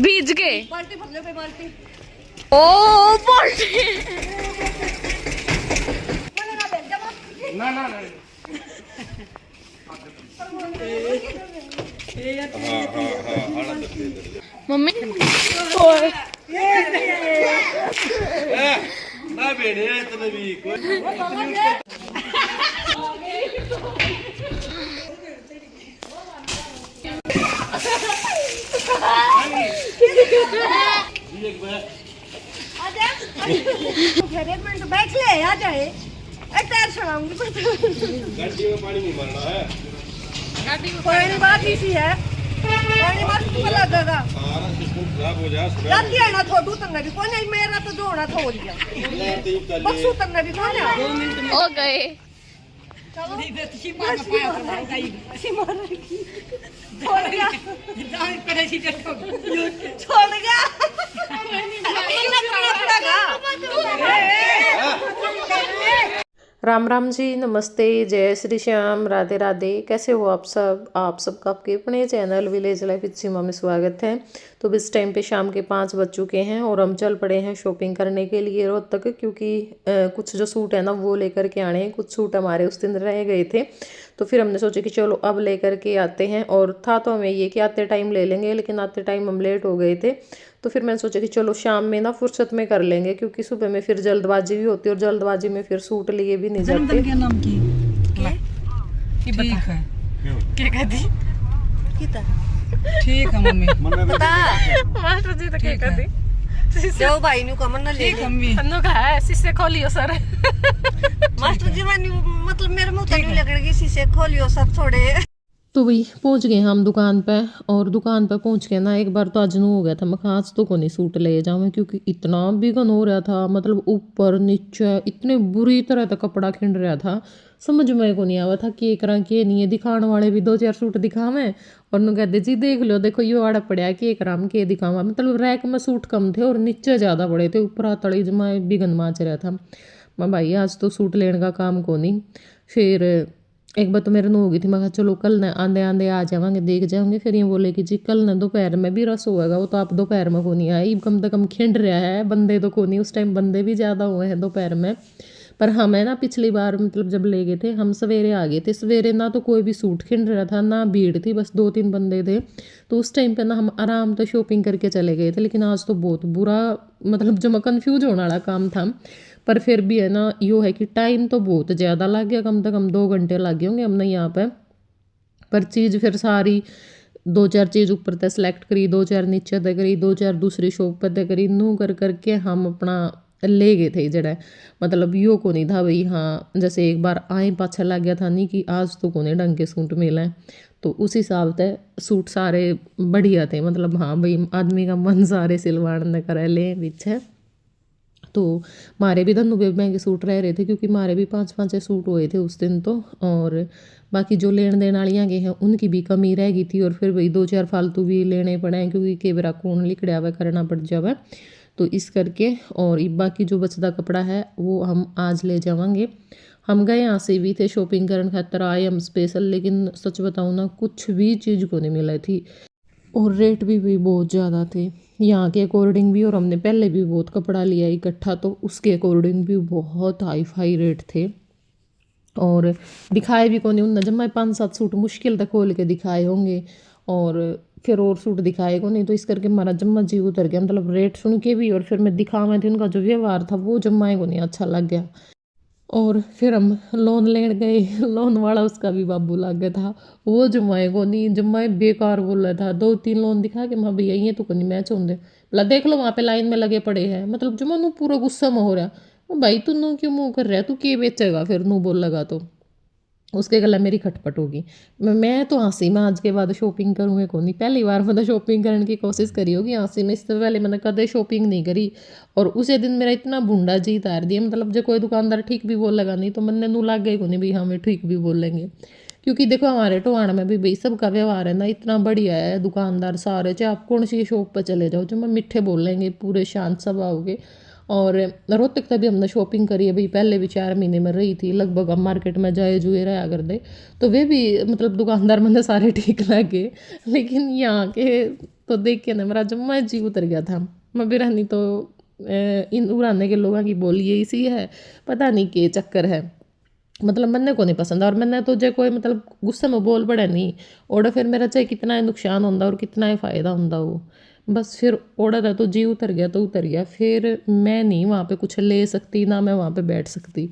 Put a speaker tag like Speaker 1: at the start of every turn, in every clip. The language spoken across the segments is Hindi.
Speaker 1: बीज के
Speaker 2: बाल्टी भर लो पे बाल्टी
Speaker 1: ओ बाल्टी
Speaker 3: ना ना ना
Speaker 1: मम्मी
Speaker 3: ना बेड़े इतने भी कोई
Speaker 2: मिनट बैठ ले आ जाए टायर चढ़ाऊंगी
Speaker 3: गड्डी में पानी नहीं भरना है
Speaker 2: कोई बात ही सी है कोई बात नहीं लगेगा
Speaker 3: सारा सिस्टम खराब हो जाए
Speaker 2: रात आना थोड़ू तंगा भी कोई नहीं मेरा तो जो होना था हो गया बस तंगा भी कौन है 2 मिनट
Speaker 1: हो गए
Speaker 2: चलो छोड़ गया छोड़ गया
Speaker 4: राम राम जी, नमस्ते, जय श्री श्याम, राधे राधे। कैसे हो आप सबका आपके अपने चैनल विलेज लाइफ विद सीमा में स्वागत है। तो इस टाइम पे शाम के 5 बज चुके हैं और हम चल पड़े हैं शॉपिंग करने के लिए रोहतक, क्योंकि कुछ जो सूट है ना वो लेकर के आने हैं। कुछ सूट हमारे उस दिन रह गए थे, तो फिर हमने सोचा कि चलो अब लेकर के आते हैं। और था तो हमें ये कि आते टाइम ले लेंगे, लेकिन आते टाइम हम लेट हो गए थे। तो फिर मैंने सोचा कि चलो शाम में ना फुर्सत में कर लेंगे, क्योंकि सुबह में फिर जल्दबाजी भी होती है और जल्दबाजी में फिर सूट लिए भी नहीं जाते।
Speaker 5: क्या नाम की ठीक है
Speaker 1: क्या कहती
Speaker 5: ठीक है मम्मी
Speaker 1: मास्टर जी तो क्या कहती
Speaker 2: जाओ भाई नु कमन ना ले
Speaker 5: ठीक मम्मी
Speaker 1: अन्नो का है शीशे खोलियो सर
Speaker 2: मास्टर जी मैंने मतलब मेरे मुंह तक नहीं लगेगी शीशे खोलियो सर थोड़े।
Speaker 4: तो वही पहुंच गए हम दुकान पे, और दुकान पे पहुंच के ना एक बार तो अजनू हो गया था। मैं आज तो को नहीं सूट ले जाऊँ, क्योंकि इतना बिगन हो रहा था, मतलब ऊपर नीचे इतने बुरी तरह का कपड़ा खिंड रहा था। समझ में को नहीं आवा था कि एक रंग के नहीं है। दिखाने वाले भी 2-4 सूट दिखावे और नु कहते जी देख लो, देखो ये वाड़ा पड़ा कि एक राम के दिखावा। मतलब रैक में सूट कम थे और नीचे ज़्यादा बड़े थे, ऊपर तड़ी जमा बिगन माच रहा था। मैं भाई आज तो सूट लेने का काम को नहीं। फिर एक बार तो मेरे नो होगी थी, मैं कहा चलो कल न आंदे आंदे आ जाएंगे, देख जाएंगे। फिर ये बोले कि जी कल न दोपहर में भी रस होगा। वो तो आप दोपहर में को नहीं आए, कम से कम खिंड रहा है, बंदे तो को नहीं। उस टाइम बंदे भी ज़्यादा हुए हैं दोपहर में। पर हमें ना पिछली बार मतलब जब ले गए थे हम सवेरे आ गए थे। सवेरे ना तो कोई भी सूट खिंड रहा था ना भीड़ थी, बस 2-3 बंदे थे। तो उस टाइम पे ना हम आराम तो शॉपिंग करके चले गए थे। लेकिन आज तो बहुत बुरा मतलब जो मैं कन्फ्यूज होने वाला काम था। पर फिर भी है ना यो है कि टाइम तो बहुत ज़्यादा लग गया, कम से कम 2 घंटे लग गए होंगे हमने यहाँ पे। पर चीज़ फिर सारी 2-4 चीज़ ऊपर तक सेलेक्ट करी, 2-4 नीचे तक करी, 2-4 दूसरी शॉप पर तक करी, नू कर करके हम अपना ले गए थे। जड़ा मतलब यो को नहीं था भाई, हाँ जैसे एक बार आए पाछा लग गया था नहीं कि आज तो को नहीं ढंग के सूट मिले। तो उस हिसाब से सूट सारे बढ़िया थे। मतलब हाँ भाई आदमी का मन सारे सिलवाने करे ले पीछे। तो मारे भी धनु बेबे के सूट रह रहे थे, क्योंकि मारे भी 5-5 सूट हुए थे उस दिन तो। और बाकी जो लेन देन वालियाँ गए हैं उनकी भी कमी रह गई थी। और फिर भाई 2-4 फालतू भी लेने पड़े हैं, क्योंकि कई बार कौन लिखड़ा हुआ करना पड़ जावे। तो इस करके और बाकी जो बचता कपड़ा है वो हम आज ले जाएंगे। हम गए यहाँ से भी थे शॉपिंग करने खातर आए हम स्पेशल, लेकिन सच बताऊँ ना कुछ भी चीज़ को नहीं मिला थी और रेट भी बहुत ज़्यादा थे यहाँ के अकॉर्डिंग भी। और हमने पहले भी बहुत कपड़ा लिया इकट्ठा, तो उसके अकॉर्डिंग भी बहुत हाई फाई रेट थे। और दिखाए भी कौन उन जब मैं 5-7 सूट मुश्किल तक खोल के दिखाए होंगे, और फिर और सूट दिखाए को नहीं। तो इस करके हमारा जम्मा जी उतर गया, मतलब रेट सुन के भी और फिर मैं दिखावे थे उनका जो व्यवहार था वो जम्माए को नहीं अच्छा लग गया। और फिर हम लोन लेने गए, लोन वाला उसका भी बाबू लग गया था, वो जमाए को नहीं, जमाए बेकार बोल रहा था। 2-3 लोन दिखा के मैं भैया ये तो को नहीं मैच होंगे, बोला देख लो वहाँ पे लाइन में लगे पड़े हैं। मतलब जो मैं पूरा गुस्सा में हो रहा भाई तू नू क्यों मुँह कर रहा है, तू क्या बेचेगा। फिर नू बोल लगा तो उसके गला मेरी खटपट होगी। मैं तो हंसी मैं आज के बाद शॉपिंग करूँगी को नहीं। पहली बार मतलब शॉपिंग करने की कोशिश करी होगी हंसी में, इससे पहले मैंने कदे शॉपिंग नहीं करी। और उसे दिन मेरा इतना भुंडा जी तार दिया, मतलब जो कोई दुकानदार ठीक भी बोल लगा नहीं तो मैंने नू लग गई को नहीं भाई हमें ठीक भी बोल लेंगे। क्योंकि देखो हमारे टोहान में भी भाई सबका व्यवहार है ना इतना बढ़िया है, दुकानदार सारे चाहे आप कौन सी शॉप पर चले जाओ जो मैं मीठे बोल लेंगे, पूरे शांत स्वभाव के। और रोहतक तक भी हमने शॉपिंग करी है भाई। पहले भी 4 महीने में रही थी लगभग। हम मार्केट में जाए जुए रहा कर दे तो वे भी मतलब दुकानदार मैंने सारे ठीक लगे, लेकिन यहाँ के तो देख के ना मेरा जम्मा जी उतर गया था। मैं भी रहनी तो इन उड़ाने के लोगों की बोली यही सी है, पता नहीं क्या चक्कर है। मतलब मैंने को नहीं पसंद और मैंने तो जो कोई मतलब गुस्से में बोल पड़ा नहीं और फिर मेरा चाहे कितना नुकसान होता और कितना ही फ़ायदा होता वो, बस फिर ओड़ा था तो जी उतर गया तो उतर गया। फिर मैं नहीं वहाँ पे कुछ ले सकती ना मैं वहाँ पे बैठ सकती।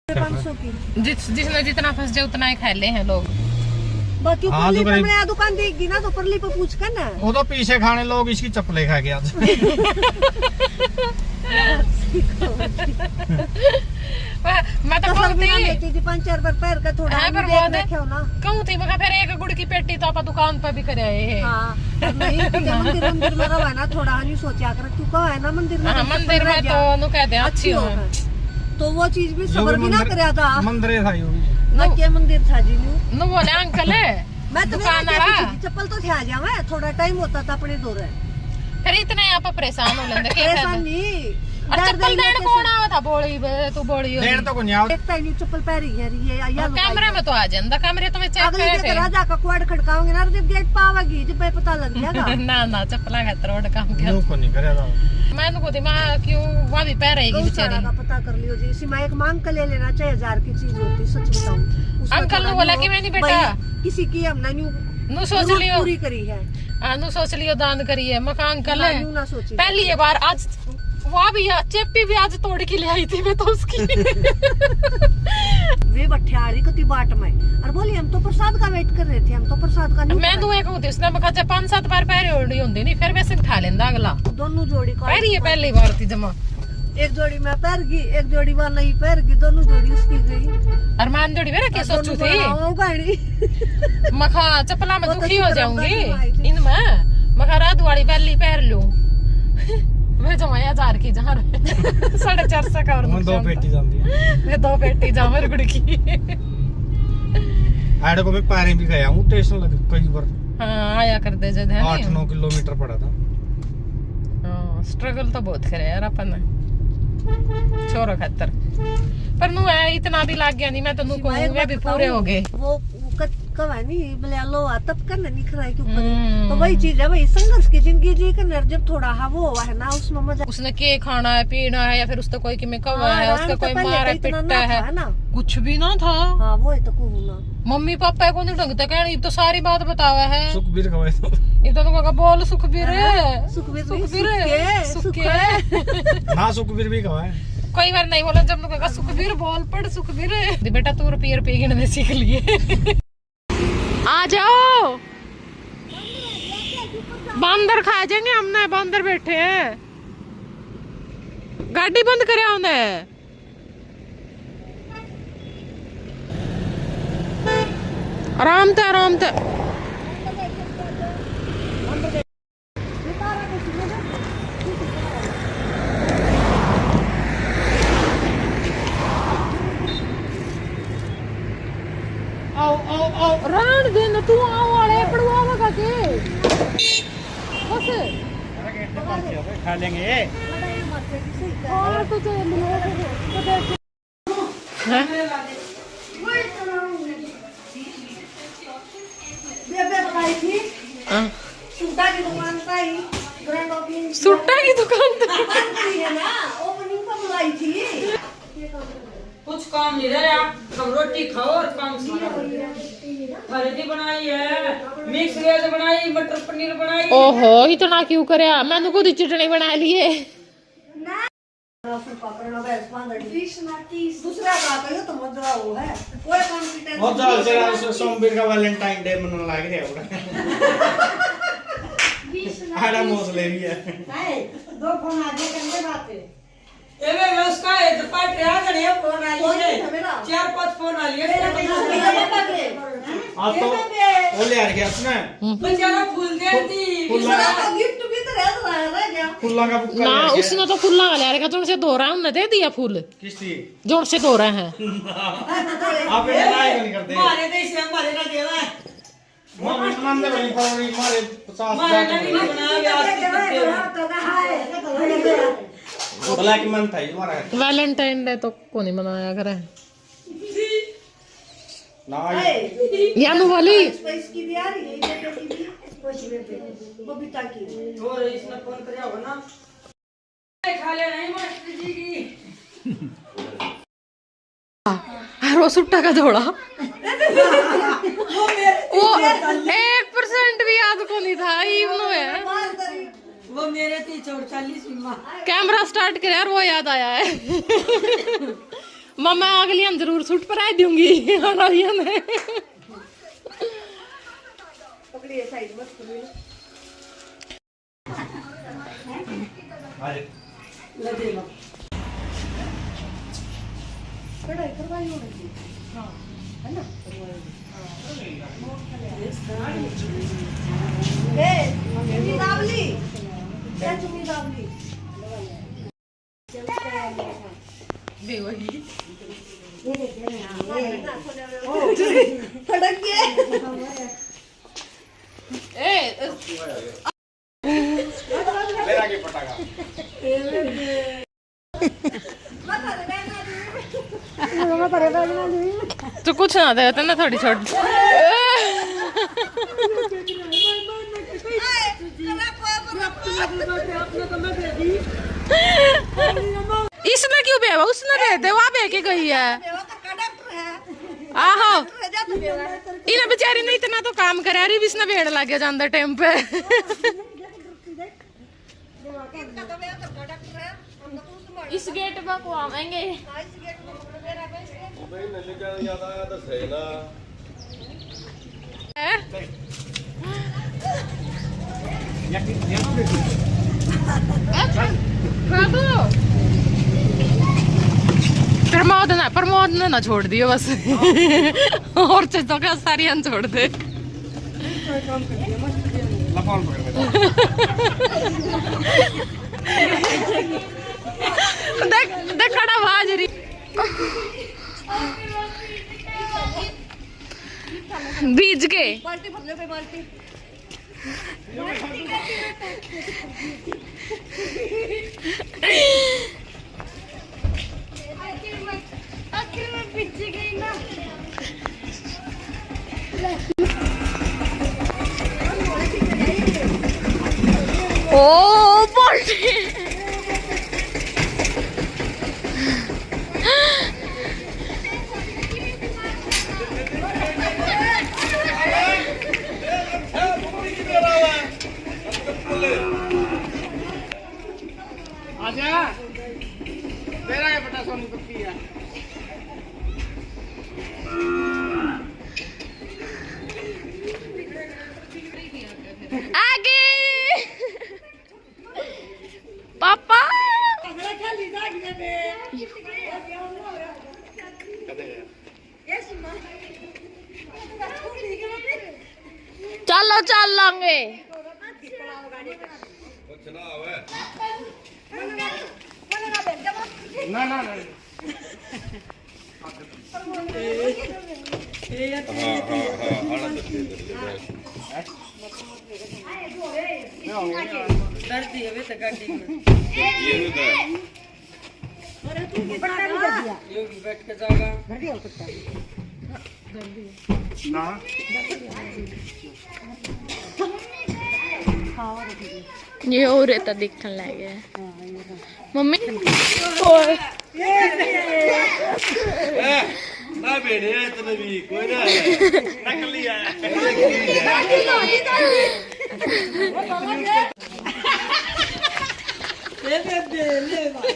Speaker 2: 500 की
Speaker 1: जिसने जितना फंस जाए उतना ही खा ले हैं लोग।
Speaker 2: बाकी परली पे मैं दुकान देगी ना तो परली पे पूछ कर ना।
Speaker 6: वो तो पीछे खाने लोग इसकी चप्पलें खा गया
Speaker 1: मैं तो कहती
Speaker 2: थी 5-4 बार पैर का थोड़ा
Speaker 1: है पर
Speaker 2: देख रखे ना
Speaker 1: कहूँ थी मैं फिर एक गुड़ की पेटी तो आप दुकान पर भी करे है।
Speaker 2: हाँ नहीं मंदिर मंदिर में रहा ना थोड़ा नहीं सोचा कर तू कहा है ना मंदिर में
Speaker 1: मंदिर में तो नु कहते हैं अच्छी हो
Speaker 2: तो वो चीज भी सबर भी ना करया था।
Speaker 6: मंदिर था
Speaker 2: ना क्या मंदिर था जी
Speaker 1: नु बोले अंकल है
Speaker 2: मैं तो दुकान चप्पल तो थे जावे थोड़ा टाइम होता था अपने दौर
Speaker 1: फिर इतने आप परेशान हो लेंगे
Speaker 2: परेशान नहीं
Speaker 1: चप्पल देने कौन आवा था बोली तू बोली
Speaker 6: देर तो कोनी आओ
Speaker 2: देखता ही नहीं चप्पल पहरी है ये या
Speaker 1: कैमरे में तो आ जांदा कैमरे तो मैं चेक
Speaker 2: अगली
Speaker 1: करे
Speaker 2: के राजा का क्वाड खड़काओगे ना जब गेट पावेगी जब पता लग जाएगा
Speaker 1: ना ना चप्पला का रोड काम कर
Speaker 6: नो को नहीं करे था
Speaker 1: मैंने को दिमाग क्यों वहां भी पह रहेगी बेचारी
Speaker 2: का पता कर लियो जी इसी में एक मांग कर ले लेना चाहिए 1000 की चीज होती सच बताऊं।
Speaker 1: अंकल ने बोला कि मैं नहीं बेटा
Speaker 2: किसी की हमने
Speaker 1: नु सोच लियो
Speaker 2: पूरी करी है
Speaker 1: नु सोच लियो दान करिए मकान अंकल है
Speaker 2: ना सोची
Speaker 1: पहली बार आज वहाँ भी चेपी भी आज तोड़ के ले आई थी मैं तो उसकी
Speaker 2: वे बठियारी कति बाट में और बोली हम तो प्रसाद का वेट कर रहे थे हम तो प्रसाद का नहीं
Speaker 1: मैं दुए को उसने मखा जब 5-7 बार पैरे ओढ़ी होंदी नहीं फिर वैसे खा लेंदा अगला
Speaker 2: दोनों जोड़ी का
Speaker 1: पैरी है पहली बार थी जमा
Speaker 2: एक जोड़ी में पैर गई एक जोड़ी वहां नहीं पैर गई दोनों जोड़ी उसकी गई
Speaker 1: अरमान जोड़ी मेरा क्या सोचू थी
Speaker 2: गाड़ी
Speaker 1: मखा चपला में दुखी हो जाऊंगी इनमें मखा रात वाली पहली पैर लूं मैं जमाया 1000 की जहाँ 450 का और
Speaker 6: दो पेटी जाती है
Speaker 1: मैं 2 पेटी जाऊं गुड़ की
Speaker 6: आड़े को मैं पारे भी गया हूँ स्टेशन लगे कई बार।
Speaker 1: हाँ आया कर दे जद है
Speaker 6: 8-9 किलोमीटर पड़ा था।
Speaker 1: हाँ स्ट्रगल तो बहुत करे यार अपन छोरो खातर पर नु है इतना भी लाग गया नहीं मैं तो नु कहूंगा भी पूरे हो गए
Speaker 2: वो कवा नहीं बोले लो तब करना नहीं खरा के ऊपर तो वही चीज है भाई संघर्ष की जिंदगी जी करना जब थोड़ा वो हुआ है ना उसमें मजा
Speaker 1: उसने के खाना है पीना है या फिर उसका कोई कि में कवा है उसका कोई मारा पिट्टा है कुछ भी ना था।
Speaker 2: हाँ वो तो कहूँ ना
Speaker 1: मम्मी पापा को नहीं ढंग तक ये तो सारी बात बतावा है
Speaker 6: सुखबीर कवाए तो
Speaker 1: ये तो बोल सुखबीर
Speaker 6: ना सुखबीर भी कवाए
Speaker 1: कई बार नहीं बोला जब लोग सुखबीर बोल पड़ सुखबीर बेटा तू रुपये रुपये गिनने सीख लिए आ जाओ बंदर खा जाएंगे हमने बंदर बैठे हैं गाड़ी बंद करे उन्हें आराम से रान दिन तू आओ वाले पड़वावा का के बस
Speaker 6: खा लेंगे
Speaker 1: और कुछ
Speaker 2: सुट्टा की दुकान का ही ग्रैंड ओपनिंग
Speaker 1: सुट्टा की दुकान
Speaker 2: है ना ओपनिंग का बुलाई थी
Speaker 5: कुछ काम नहीं रहा हम रोटी खाओ और काम खरीदी बनाई है मिक्स वेज बनाई मटर पनीर बनाई।
Speaker 1: ओहो इतना क्यों करे मैंने खुद चटनी बना लिए
Speaker 2: दूसरा बात है तो मजरा वो है कोई कॉन्फिडेंस
Speaker 6: बहुत जल्द से सोमवार का वैलेंटाइन डे मनाने लग रहे हैं आड़ा मौसले भी है
Speaker 2: 2 फोन आगे करने बातें
Speaker 5: एवे उसका है तो पाट रहा गने फोन आ लिए 4-5 फोन आ लिए
Speaker 6: आप तो वो ले आ गया उसने
Speaker 5: बेचारा फूल देती
Speaker 2: गिफ्ट भी तो रह गया
Speaker 6: फूला का बुक्का
Speaker 1: ना उसने तो फूला वाले यार जोन से धो रहा है उन्हें दे दिया फूल
Speaker 6: किसती
Speaker 1: जोन से धो रहे हैं
Speaker 6: आप ये ट्राई नहीं करते
Speaker 5: मारे देश हमारे ना देवा
Speaker 6: मां मेहमान ने वही फरवरी मारे 50
Speaker 5: मारे नहीं बना व्यास की
Speaker 6: ब्लैक मंथ है तुम्हारा
Speaker 1: वैलेंटाइन डे तो को नहीं मनाया करे
Speaker 6: ना
Speaker 1: यानू वाली
Speaker 2: स्पाइस की भी आ रही है ये की भी बबीता की
Speaker 5: और इसमें फोन कर जाओ ना खा ले नहीं मास्टर जी की
Speaker 1: वो सुट्टा का जोड़ा वो 1% भी याद को नहीं था इवनो है
Speaker 5: वो मेरे थी 44 में
Speaker 1: कैमरा स्टार्ट करे यार वो याद आया है मैं अगली हम जरूर सूट पर आ दूंगी ने
Speaker 2: पकड़िए साइड मत करिए ले दे लो कढ़ाई करवाई होगी हां है ना ए चुन्नी दावली क्या चुन्नी दावली फटक गया
Speaker 6: मेरा के पटाखा
Speaker 1: तो कुछ ना दे ना थोड़ी छोड़ इसने क्यों बेवा उसने रहते वहां बह के गई है आहो इन्हें बेचारी ने इतना तो काम करे रही भी इसने भेड़ लगे जाता टाइम पे इस गेट पर को आवेंगे प्रमोद ने ना छोड़ दियो बस और चीजों का सारी छोड़ दे देख खड़ा हाजरी बीज के
Speaker 2: बाल्टी भर ले बाल्टी आखिर में पीछे गई ना
Speaker 1: ओ बाल्टी
Speaker 6: आजा मेरा के पटा सोनू को किया
Speaker 1: आगे पापा चलो चल लेंगे
Speaker 6: ना ना ना
Speaker 5: डरती है वे तो गाड़ी में योगी बैठ के जाएगा
Speaker 6: ना
Speaker 1: ये और रहता दिखने लगे मम्मी ओए
Speaker 3: ना बेड़े इतने भी कोई ना नकली है
Speaker 5: ले भाई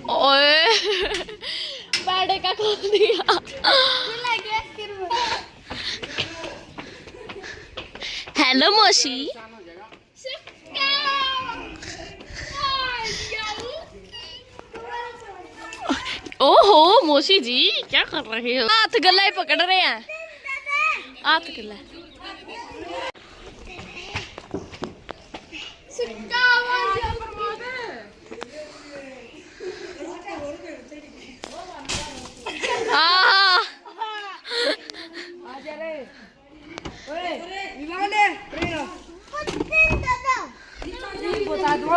Speaker 1: ओए बैठे का खोल दिया हेलो मौसी ओहो मौसी जी क्या कर रहे हो हाथ गला ही पकड़ रहे हैं हाथ गला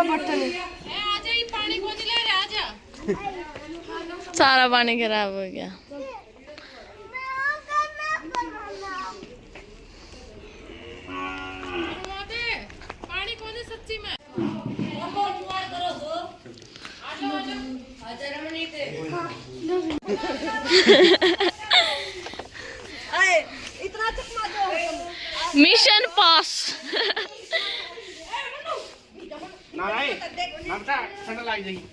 Speaker 1: पानी को ले आजा।
Speaker 7: सारा पानी खराब हो गया।
Speaker 1: पानी को दे सच्ची में।
Speaker 2: इतना चकमा दो।
Speaker 7: मिशन पास।
Speaker 6: ना भाई नमता ठंडा लग जाएगी।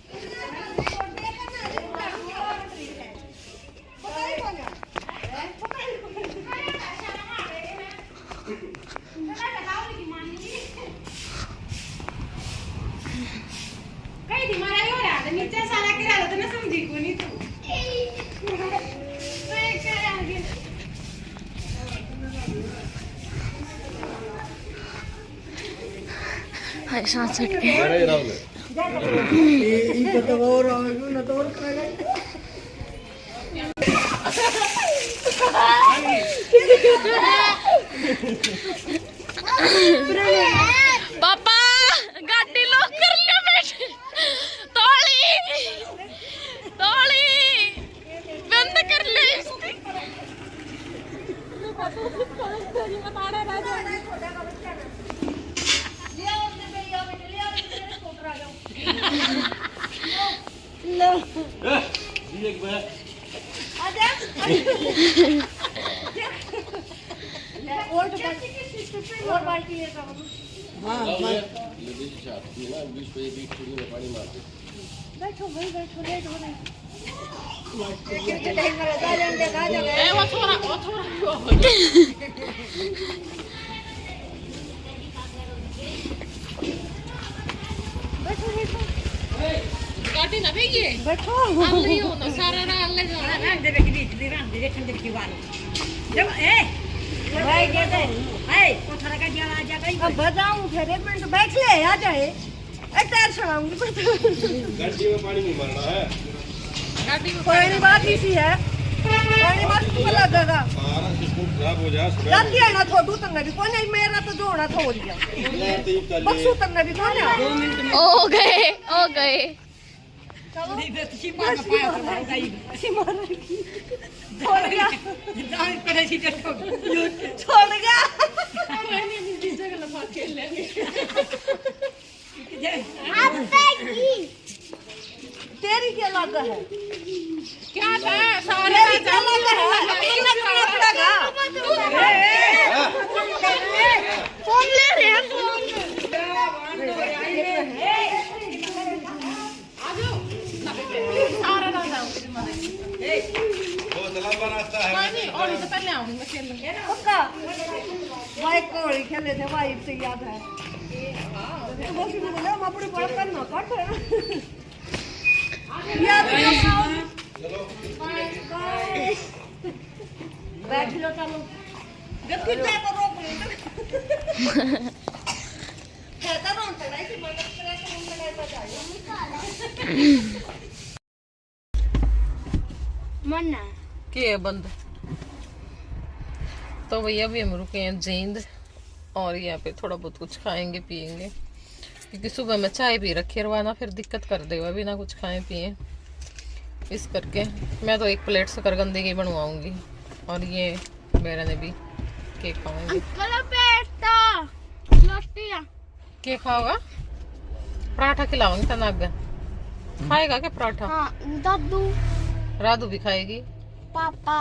Speaker 1: कई दी मारा यो रा नीचे सारा करा तो ना समझी को नहीं तू।
Speaker 7: हाय सांस छट के।
Speaker 2: इनको तो और ना तो और खाएगा।
Speaker 7: पापा गाड़ी लॉक कर लिया बेटे। तोली तोली बंद कर ले इसकी।
Speaker 3: एक बार
Speaker 2: और बाल्टी है बैठो भाई बैठो लेट हो रहा है।
Speaker 1: वो थोड़ा
Speaker 2: बैठो बैठो
Speaker 1: गाड़ी ना भैया
Speaker 2: बैठो।
Speaker 1: अल्ली हो ना सारा रात ले जाना।
Speaker 2: अब बजाऊं फिर 1 मिनट बैठ ले आ जाए। टायर चलाऊंगी
Speaker 3: गड्डी में पानी नहीं मारना है।
Speaker 1: गाड़ी में
Speaker 2: कोई नहीं बात इसी है। कोई बात को लगेगा
Speaker 3: सारा सिस्टम खराब हो जाए।
Speaker 2: जाती है ना थोड़ू तंग भी कोई नहीं मेरा तो जोड़ा था हो गया। बक्सू तंग भी कौन है।
Speaker 7: ओ गए ओ गए।
Speaker 2: छोड़ गया छोड़ गया। तेरी क्या लगा है।
Speaker 1: क्या है सारे
Speaker 2: तेरी क्या लगा है।
Speaker 7: फोन ले रहे हैं फोन।
Speaker 1: सारा रात जाऊंगी
Speaker 3: बहुत लंबा रास्ता है।
Speaker 1: नहीं और तो पहले आऊंगी मैं खेल लूंगी।
Speaker 2: पक्का वाइट कोड़ी खेले थे वाइट से याद है। बस ये बोला हम अपने बड़ा करना कट है याद है। बैठ लो चलो जब कितना तो रोक ले कहता रोन चढ़ाई थी मदद करे तो हम लगा चाहिए
Speaker 7: मन्ना
Speaker 1: के बंद। तो भैया अभी हम रुके हैं जींद और यहाँ पे थोड़ा बहुत कुछ खाएंगे पिएंगे क्योंकि सुबह में चाय पी रखी रवाना फिर दिक्कत कर देगा बिना कुछ खाए पिए। इस करके मैं तो 1 प्लेट शकरकंदी की बनवाऊंगी और ये मेरे ने भी केक खाऊंगी। केक खाओगा पराठा खिलाऊंगी तनाग खाएगा क्या पराठा।
Speaker 7: हाँ दादू
Speaker 1: राधू भी खाएगी
Speaker 7: पापा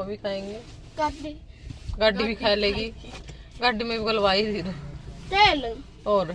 Speaker 1: भी खाएंगे
Speaker 7: गाड़ी
Speaker 1: गाड़ी भी खा लेगी। गाड़ी में भी गलवाई थी
Speaker 7: तेल
Speaker 1: और